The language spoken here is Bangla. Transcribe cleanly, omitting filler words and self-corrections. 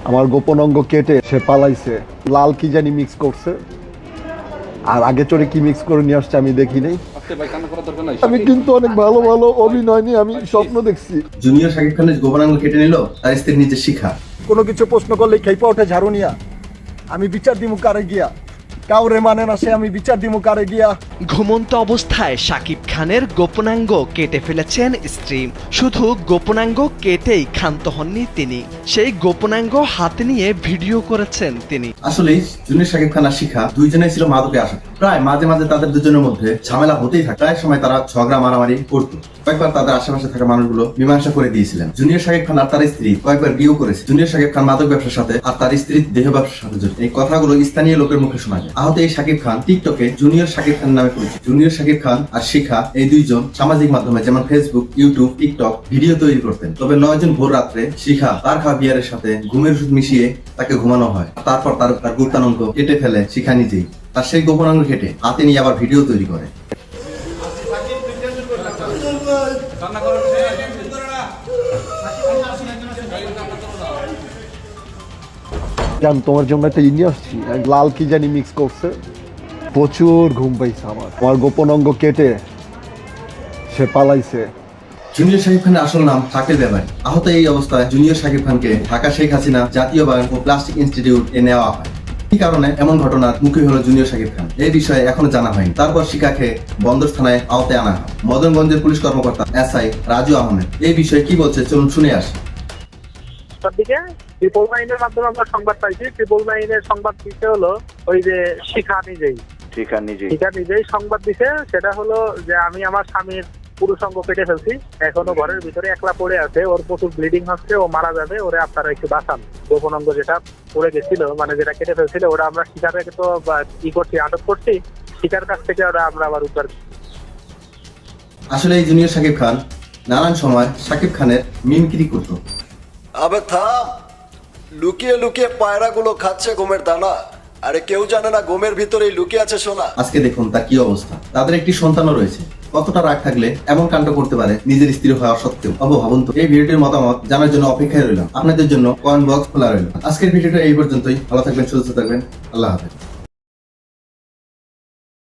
আমার গোপন অঙ্গ কেটে সে পালাইছে। লাল কি জানি মিক্স করছে, আর আগে চড়ে কি মিক্স করে নিয়ে আসছে আমি দেখি নাই। আমি কিন্তু অনেক ভালো ভালো অভিনয় নিয়ে আমি স্বপ্ন দেখছি। জুনিয়র শাকিব খানের গোপন অঙ্গ কেটে নিল তার স্ত্রীর নিজের শিখা। কোনো কিছু প্রশ্ন করলে খেপা ওঠে ঝাড়ু নিয়া। আমি বিচার দিমু কারে গিয়া, কাউরে মানে না সে, আমি বিচার দিমু কারে গিয়া। ঘুমন্ত অবস্থায় শাকিব খানের গোপনাঙ্গ কেটে ফেলেছেন স্ত্রী। শুধু গোপনাঙ্গ কেটেই ক্ষান্ত হননি তিনি, সেই গোপনাঙ্গ হাতে নিয়ে ভিডিও করেছেন তিনি। আসলে জুনিয়র শাকিব খান আর শিখা দুইজনেই ছিল মাদকে আসক্ত। প্রায় মাঝে মাঝে তাদের দুজনের মধ্যে ঝামেলা হতেই থাকে। প্রায় সময় তারা ঝগড়া মারামারি করত। কয়েকবার তাদের আশেপাশে থাকা মানুষগুলো মীমাংসা করে দিয়েছিলেন। জুনিয়র শাকিব খান আর তার স্ত্রী কয়েকবার বিয়েও করেছে। জুনিয়র শাকিব খান মাদক ব্যবসার সাথে আর তার স্ত্রী দেহ ব্যবসার সাথে জড়িত। এই কথাগুলো স্থানীয় লোকের মুখে শোনা যায়। আহত এই শাকিব খান টিকটকে জুনিয়র শাকিব খান নামে পরিচিত। জুনিয়র শাকিব খান আর শিখা এই দুইজন সামাজিক মাধ্যমে যেমন ফেসবুক, ইউটিউব, টিকটক ভিডিও তৈরি করতেন। তবে 9 জন ভোর রাত্রে শিখা তার খাওয়া বিয়ারের সাথে ঘুমের ওষুধ মিশিয়ে তাকে ঘুমানো হয়। তারপর তার গুপ্তানঙ্গ কেটে ফেলে শিখা নিজেই। তার সেই গোপনাঙ্গ কেটে হাতে নিয়ে আবার ভিডিও তৈরি করে। জান তোমার জন্য একটা নিয়ে আসছি, লাল কি জানি মিক্স করছে। প্রচুর ঘুম পাইছে আমার গোপন অঙ্গ কেটে সে পালাইছে। জুনিয়র শাকিব খানের আসল নাম শাকিল ব্যাপারী। আহত এই অবস্থায় জুনিয়র শাকিব খানকে ঢাকা শেখ হাসিনা জাতীয় বাগান ও প্লাস্টিক ইনস্টিটিউট এ নেওয়া হয়। কি কারণে এমন ঘটনার মুখী হলো জুনিয়র শাকিব খান, এই বিষয়ে এখনো জানা হয়নি। তারপর শিখাকে বন্দর থানায় আওতায় আনা হয়। মদনগঞ্জের পুলিশ কর্মকর্তা SI রাজু আহমেদ এই বিষয়ে কি বলছে চলুন শুনে আসি। দিকে ট্রিপল নাইনের মাধ্যমে আমরা সংবাদ পাইছি। ট্রিপল নাইনের সংবাদ দিতে হলো ওই যে শিখা নিজেই সংবাদ দিছে। সেটা হলো যে আমি আমার স্বামীর পুরুষ অঙ্গ কেটে ফেলছি, এখনো ঘরের ভিতরে একলা পড়ে আছে, ওর প্রচুর ব্লিডিং হচ্ছে, ও মারা যাবে, ওরে আপনারা একটু বাঁচান। গোপন অঙ্গ যেটা পড়ে গেছিল, মানে যেটা কেটে ফেলছিল, ওরা আমরা শিকারকে তো কি করছি, আটক করছি। শিকার কাছ থেকে ওরা আমরা আবার উদ্ধার। আসলে এই জুনিয়র শাকিব খান নানান সময় শাকিব খানের মিমিক্রি করত। আবে থাম, লুকিয়ে লুকিয়ে পায়রাগুলো খাচ্ছে গমের দানা, আরে কেউ জানে না গমের ভিতরেই লুকিয়ে আছে সোনা। আজকে দেখুন তার কি অবস্থা। তাদের একটি সন্তানও রয়েছে। কতটা রাগ থাকলে এমন কাণ্ড করতে পারে নিজের স্ত্রী হওয়া সত্ত্বেও। ভাবুন তো। এই ভিডিওটির মতামত জানার জন্য অপেক্ষায় রইলাম। আপনাদের জন্য কমেন্ট বক্স খোলা রইল। আজকের ভিডিওটা এই পর্যন্তই। ভালো থাকবেন, সুস্থ থাকবেন। আল্লাহ হাফেজ।